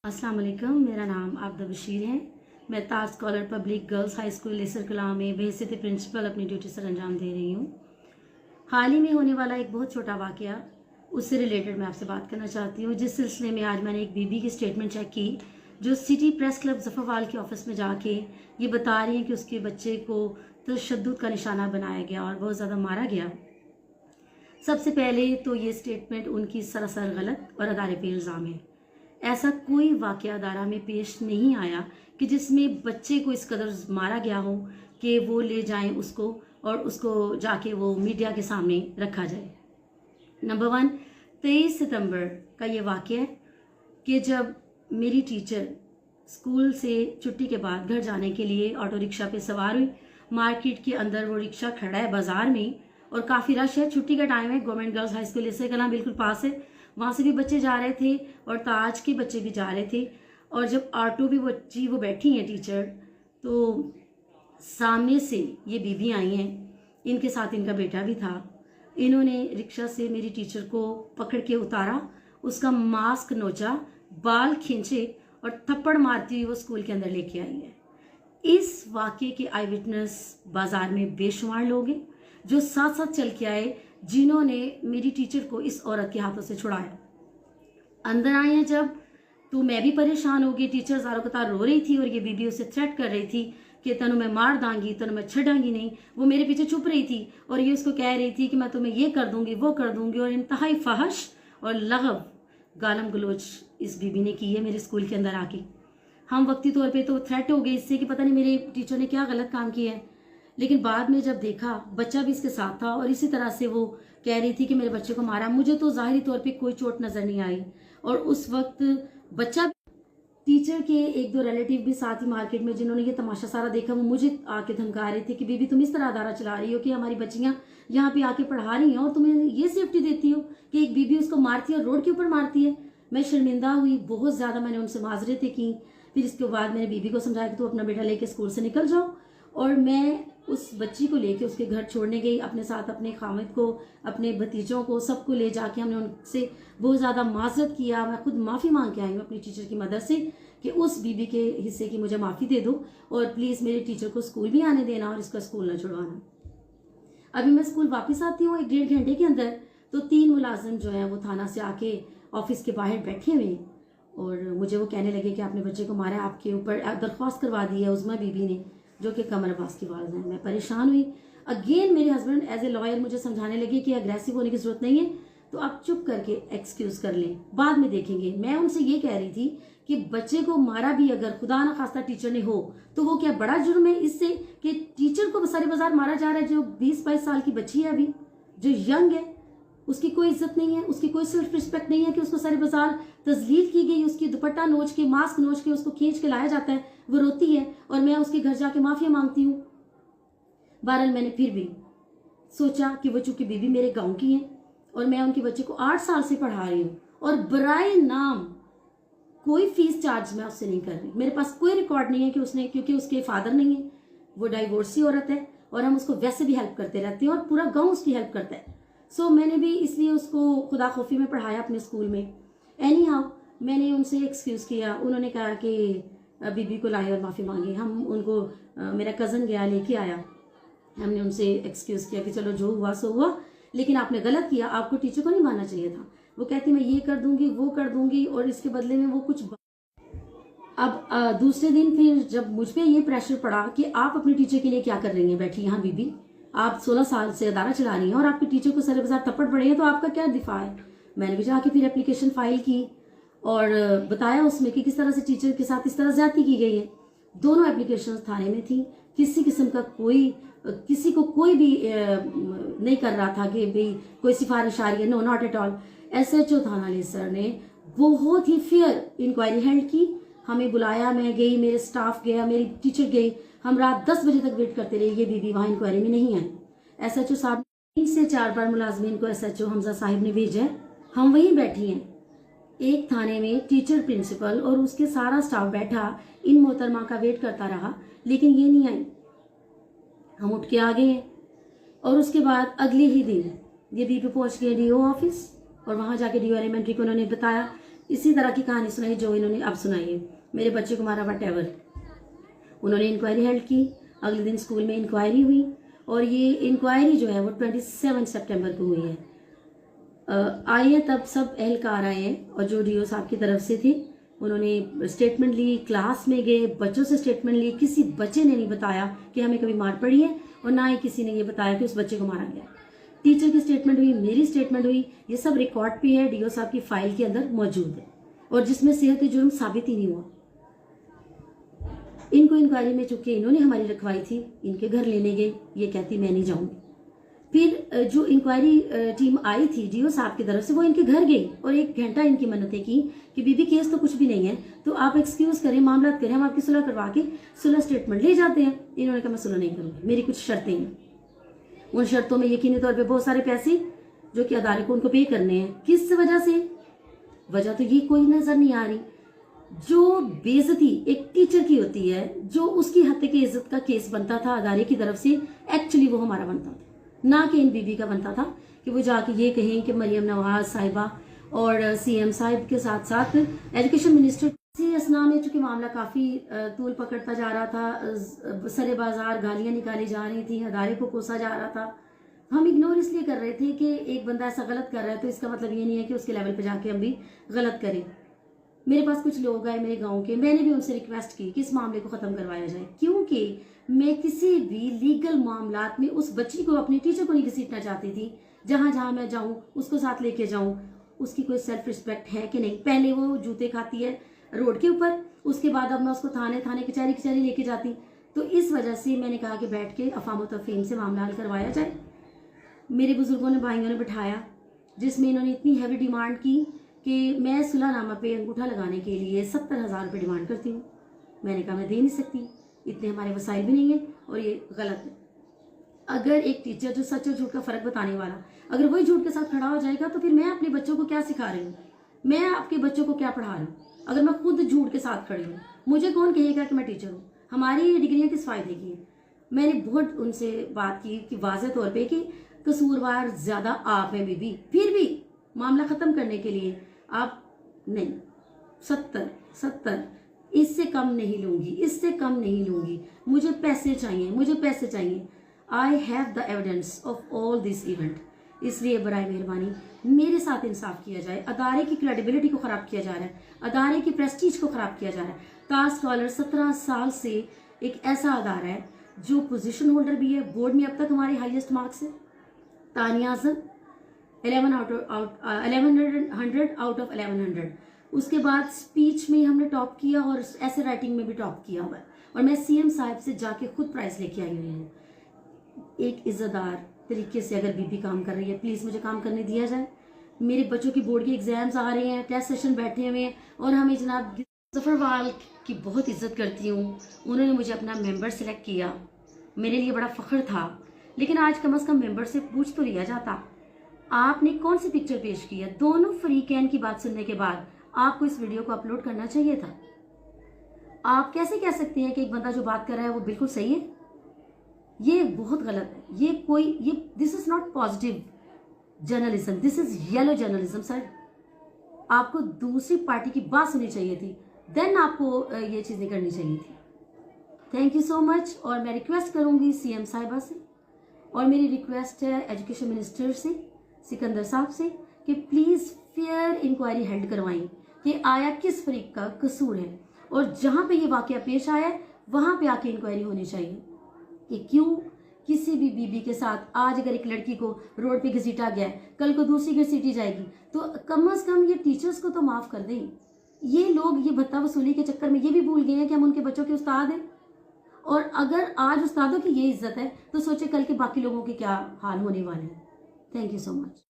अस्सलाम वालेकुम। मेरा नाम आबदा बशीर है। मैं Taj scholar public girls high school Lesar Kalan में बहैसियत प्रिंसिपल अपनी ड्यूटी सर अंजाम दे रही हूँ। हाल ही में होने वाला एक बहुत छोटा वाक़या, उससे रिलेटेड मैं आपसे बात करना चाहती हूँ। जिस सिलसिले में आज मैंने एक बीबी की स्टेटमेंट चेक की, जो सिटी प्रेस क्लब ज़फ़रवाल के ऑफिस में जाके ये बता रही हैं कि उसके बच्चे को तशद्दुद का निशाना बनाया गया और बहुत ज़्यादा मारा गया। सबसे पहले तो ये स्टेटमेंट उनकी सरासर गलत और अदारे पे इल्ज़ाम है। ऐसा कोई वाक़या अदारा में पेश नहीं आया कि जिसमें बच्चे को इस कदर मारा गया हो कि वो ले जाएं उसको और उसको जाके वो मीडिया के सामने रखा जाए। नंबर 1, 23 सितंबर का ये वाक़या है कि जब मेरी टीचर स्कूल से छुट्टी के बाद घर जाने के लिए ऑटो रिक्शा पे सवार हुई। मार्केट के अंदर वो रिक्शा खड़ा है बाज़ार में और काफ़ी रश है, छुट्टी का टाइम है। Government girls high school Lesar Kalan बिल्कुल पास है, वहाँ से भी बच्चे जा रहे थे और ताज के बच्चे भी जा रहे थे। और जब ऑटो भी वो बैठी हैं टीचर, तो सामने से ये बीबी आई हैं, इनके साथ इनका बेटा भी था। इन्होंने रिक्शा से मेरी टीचर को पकड़ के उतारा, उसका मास्क नोचा, बाल खींचे और थप्पड़ मारती हुई वो स्कूल के अंदर लेके आई है। इस वाक़े के आई विटनेस बाजार में बेशुमार लोग हैं जो साथ साथ चल के आए, जिन्होंने मेरी टीचर को इस औरत के हाथों से छुड़ाया। अंदर आए हैं जब, तो मैं भी परेशान हो गई। टीचर ज़ारो कतार रो रही थी और ये बीबी उसे थ्रेट कर रही थी कि तनु मैं मार दांगी, तनु मैं छड़ांगी नहीं। वो मेरे पीछे चुप रही थी और ये उसको कह रही थी कि मैं तुम्हें ये कर दूंगी, वो कर दूंगी। और इंतहाई फहश और लगव गालम गलोच इस बीबी ने की है मेरे स्कूल के अंदर आके। हम वक्ती तौर पे तो थ्रेट हो गए इससे कि पता नहीं मेरे टीचर ने क्या गलत काम किया है, लेकिन बाद में जब देखा बच्चा भी इसके साथ था और इसी तरह से वो कह रही थी कि मेरे बच्चे को मारा। मुझे तो ज़ाहिरी तौर पे कोई चोट नज़र नहीं आई और उस वक्त बच्चा, टीचर के एक दो रिलेटिव भी साथ ही मार्केट में जिन्होंने ये तमाशा सारा देखा, वो मुझे आके धमका रहे थे कि बीबी तुम इस तरह अदारा चला रही हो कि हमारी बच्चियां यहाँ पे आके पढ़ा रही हैं और तुम्हें ये सेफ्टी देती हो कि एक बीबी उसको मारती है और रोड के ऊपर मारती है। मैं शर्मिंदा हुई बहुत ज़्यादा, मैंने उनसे माजरतें की। फिर इसके बाद मैंने बीबी को समझाया कि तू अपना बेटा लेके स्कूल से निकल जाओ, और मैं उस बच्ची को लेके उसके घर छोड़ने गई। अपने साथ अपने खामिद को, अपने भतीजों को, सबको ले जाके हमने उनसे बहुत ज़्यादा माजरत किया। मैं खुद माफ़ी मांग के आई हूँ अपनी टीचर की मदद से कि उस बीबी के हिस्से की मुझे माफ़ी दे दो और प्लीज़ मेरे टीचर को स्कूल भी आने देना और इसका स्कूल न छुड़वाना। अभी मैं स्कूल वापस आती हूँ 1-1.5 घंटे के अंदर, तो 3 मुलाजिम जो हैं वो थाना से आके ऑफिस के बाहर बैठे हुए और मुझे वो कहने लगे कि आपने बच्चे को मारा, आपके ऊपर दरख्वास्त करवा दी है उज़मा बीबी ने, जो कि कमर अब्बास की वालिद हैं। मैं परेशान हुई। अगेन मेरे हस्बैंड एज ए लॉयर मुझे समझाने लगे कि अग्रेसिव होने की जरूरत नहीं है, तो आप चुप करके एक्सक्यूज कर लें, बाद में देखेंगे। मैं उनसे ये कह रही थी कि बच्चे को मारा भी अगर खुदा ना खास्ता टीचर ने हो तो वो क्या बड़ा जुर्म है इससे कि टीचर को सारे बाजार मारा जा रहा है, जो 20-22 साल की बच्ची है अभी, जो यंग है, उसकी कोई इज्जत नहीं है, उसकी कोई सेल्फ रिस्पेक्ट नहीं है कि उसको सारे बाजार तजलील की गई, उसकी दुपट्टा नोच के, मास्क नोच के उसको खींच के लाया जाता है, वो रोती है और मैं उसके घर जाके माफिया मांगती हूँ। बहरहाल मैंने फिर भी सोचा कि वो चूंकि बीबी मेरे गांव की है और मैं उनके बच्चे को 8 साल से पढ़ा रही हूँ और बराए नाम कोई फीस चार्ज मैं उससे नहीं कर रही। मेरे पास कोई रिकॉर्ड नहीं है कि उसने, क्योंकि उसके फादर नहीं है, वो डाइवोर्सी औरत है और हम उसको वैसे भी हेल्प करते रहते हैं और पूरा गांव उसकी हेल्प करता है। सो मैंने भी इसलिए उसको खुदा खौफी में पढ़ाया अपने स्कूल में। एनी हाउ मैंने उनसे एक्सक्यूज़ किया, उन्होंने कहा कि बीबी को लाए और माफ़ी मांगी। हम उनको, मेरा कज़न गया लेके आया, हमने उनसे एक्सक्यूज़ किया कि चलो जो हुआ सो हुआ, लेकिन आपने गलत किया, आपको टीचर को नहीं मानना चाहिए था। वो कहती मैं ये कर दूंगी, वो कर दूंगी और इसके बदले में वो कुछ। अब दूसरे दिन फिर जब मुझ पे ये प्रेशर पड़ा कि आप अपने टीचर के लिए क्या कर रही हैं बैठी यहाँ बीबी, आप 16 साल से अदारा चला रही हैं और आपके टीचर को सरे बाजार थप्पड़ पड़े हैं, तो आपका क्या दिफा है। मैंने भी जाके फिर एप्लीकेशन फाइल की और बताया उसमें कि किस तरह से टीचर के साथ इस तरह ज्यादती की गई है। दोनों एप्लीकेशन थाने में थी, किसी किस्म का किसी को कोई भी नहीं कर रहा था कि भाई कोई सिफारिश आ रही है, no not at all. SHO थाना लेसर ने बहुत ही फेयर इंक्वायरी हेल्ड की, हमें बुलाया, मैं गई, मेरे स्टाफ गया, मेरी टीचर गई, हम रात 10 बजे तक वेट करते रहे, ये बीबी वहाँ इंक्वायरी में नहीं आई। SHO साहब 3 से 4 बार मुलाजमीन को SHO हमजा साहिब ने भेजा है, हम वहीं बैठी हैं। एक थाने में टीचर, प्रिंसिपल और उसके सारा स्टाफ बैठा इन मोहतरमा का वेट करता रहा, लेकिन ये नहीं आई। हम उठ के आ गए और उसके बाद अगले ही दिन ये बीबी पहुंच गए DO ऑफिस और वहां जाके DO एलिमेंट्री को उन्होंने बताया इसी तरह की कहानी सुनाई जो इन्होंने अब सुनाई है। मेरे बच्चे को मारा वट। उन्होंने इंक्वायरी हेल्ड की, अगले दिन स्कूल में इंक्वायरी हुई और ये इंक्वायरी जो है वो 27 सितंबर को हुई है। आए हैं तब सब एहलकार आए हैं और जो डीओ साहब की तरफ से थे उन्होंने स्टेटमेंट ली, क्लास में गए, बच्चों से स्टेटमेंट ली। किसी बच्चे ने नहीं बताया कि हमें कभी मार पड़ी है और ना ही किसी ने ये बताया कि उस बच्चे को मारा गया। टीचर की स्टेटमेंट हुई, मेरी स्टेटमेंट हुई, ये सब रिकॉर्ड भी है, डीओ साहब की फाइल के अंदर मौजूद है और जिसमें सेहत जुर्म साबित ही नहीं हुआ। इनको इंक्वायरी में चूंकि इन्होंने हमारी रखवाई थी, इनके घर लेने गए, ये कहती मैं नहीं जाऊंगी। फिर जो इंक्वायरी टीम आई थी डीओ साहब की तरफ से, वो इनके घर गई और 1 घंटा इनकी मन्नतें की कि बीबी केस तो कुछ भी नहीं है, तो आप एक्सक्यूज करें, मामला करें, हम आपकी सुलह करवा के सुलह स्टेटमेंट ले जाते हैं। इन्होंने कहा मैं सुलह नहीं करूंगी, मेरी कुछ शर्तें हैं। उन शर्तों में यकीनी तौर पर बहुत सारे पैसे जो कि अदारे को उनको पे करने हैं। किस वजह से? वजह तो ये कोई नजर नहीं आ रही। जो बेइज्जती एक टीचर की होती है, जो उसकी हत्या की इज्जत का केस बनता था अदारे की तरफ से, एक्चुअली वो हमारा बनता था, ना कि इन बीबी का बनता था कि वो जाके ये कहें कि मरियम नवाज साहिबा और सीएम साहिब के साथ साथ एजुकेशन मिनिस्टर असना में चूंकि मामला काफी तूल पकड़ता जा रहा था, सरे बाजार गालियां निकाली जा रही थी, अदारे को कोसा जा रहा था। हम इग्नोर इसलिए कर रहे थे कि एक बंदा ऐसा गलत कर रहा है तो इसका मतलब ये नहीं है कि उसके लेवल पे जाके हम भी गलत करें। मेरे पास कुछ लोग आए मेरे गांव के, मैंने भी उनसे रिक्वेस्ट की कि इस मामले को खत्म करवाया जाए, क्योंकि मैं किसी भी लीगल मामलात में उस बच्ची को, अपने टीचर को नहीं घसीटना चाहती थी। जहां जहां मैं जाऊं उसको साथ लेके जाऊं। उसकी कोई सेल्फ रिस्पेक्ट है कि नहीं? पहले वो जूते खाती है रोड के ऊपर, उसके बाद अब मैं उसको थाने कचहरी लेके जाती। तो इस वजह से मैंने कहा कि बैठ के अफाम तफहीम से मामला हल करवाया जाए। मेरे बुजुर्गों ने, भाइयों ने बिठाया, जिसमें इन्होंने इतनी हैवी डिमांड की कि मैं सुलहनामा पे अंगूठा लगाने के लिए 70,000 रुपये डिमांड करती हूँ। मैंने कहा मैं दे नहीं सकती, इतने हमारे वसाइल भी नहीं है और ये गलत है। अगर एक टीचर जो सच और झूठ का फर्क बताने वाला, अगर वही झूठ के साथ खड़ा हो जाएगा तो फिर मैं अपने बच्चों को क्या सिखा रही हूँ, मैं आपके बच्चों को क्या पढ़ा रही हूँ? अगर मैं खुद झूठ के साथ खड़ी हूँ, मुझे कौन कहेगा कि मैं टीचर हूँ? हमारी डिग्रियां किस फायदे की है? मैंने बहुत उनसे बात की कि वाज़ेह तौर पे कि कसूरवार ज्यादा आप हैं बीबी, फिर भी मामला खत्म करने के लिए आप नहीं, 70 इससे कम नहीं लूंगी, इससे कम नहीं लूंगी, मुझे पैसे चाहिए। I have the evidence of all this event. इसलिए बराए मेहरबानी मेरे साथ इंसाफ किया जाए। अदारे की क्रेडिबिलिटी को खराब किया जा रहा है, अदारे की प्रेस्टीज को खराब किया जा रहा है। ताज स्कॉलर 17 साल से एक ऐसा अदारा है जो पोजीशन होल्डर भी है, बोर्ड में अब तक हमारे हाईएस्ट मार्क्स है। तानिया आजम 1100 आउट ऑफ 1100। उसके बाद स्पीच में हमने टॉप किया और ऐसे राइटिंग में भी टॉप किया हुआ है और मैं सीएम साहब से जाके खुद प्राइज लेके आई हुई हूँ। एक इज्जतदार तरीके से अगर बीबी काम कर रही है, प्लीज मुझे काम करने दिया जाए। मेरे बच्चों की बोर्ड के एग्जाम्स आ रहे हैं, टेस्ट सेशन बैठे हुए हैं और हमें जनाब जफरवाल की बहुत इज्जत करती हूँ, उन्होंने मुझे अपना मेंबर सिलेक्ट किया, मेरे लिए बड़ा फख्र था। लेकिन आज कम से कम मेंबर से पूछ तो लिया जाता, आपने कौन सी पिक्चर पेश की है? दोनों फ्रीकैन की बात सुनने के बाद आपको इस वीडियो को अपलोड करना चाहिए था। आप कैसे कह सकते हैं कि एक बंदा जो बात कर रहा है वो बिल्कुल सही है? ये बहुत गलत है। ये this is not positive journalism, this is yellow journalism sir. आपको दूसरी पार्टी की बात सुननी चाहिए थी, देन आपको ये चीजें करनी चाहिए थी। Thank you so much. और मैं रिक्वेस्ट करूंगी सीएम साहिबा से, और मेरी रिक्वेस्ट है एजुकेशन मिनिस्टर से, सिकंदर साहब से, कि प्लीज फेयर इंक्वायरी हेल्ड करवाएं कि आया किस फरीक का कसूर है, और जहां पे ये वाकया पेश आया है वहां पे आके इंक्वायरी होनी चाहिए कि क्यों किसी भी बीबी के साथ, आज अगर एक लड़की को रोड पे घसीटा गया है, कल को दूसरी घसीटी जाएगी, तो कम से कम ये टीचर्स को तो माफ कर दें। ये लोग ये भत्ता वसूली के चक्कर में ये भी भूल गए हैं कि हम उनके बच्चों के उस्ताद हैं, और अगर आज उस्तादों की ये इज्जत है तो सोचे कल के बाकी लोगों के क्या हाल होने वाले हैं। Thank you so much.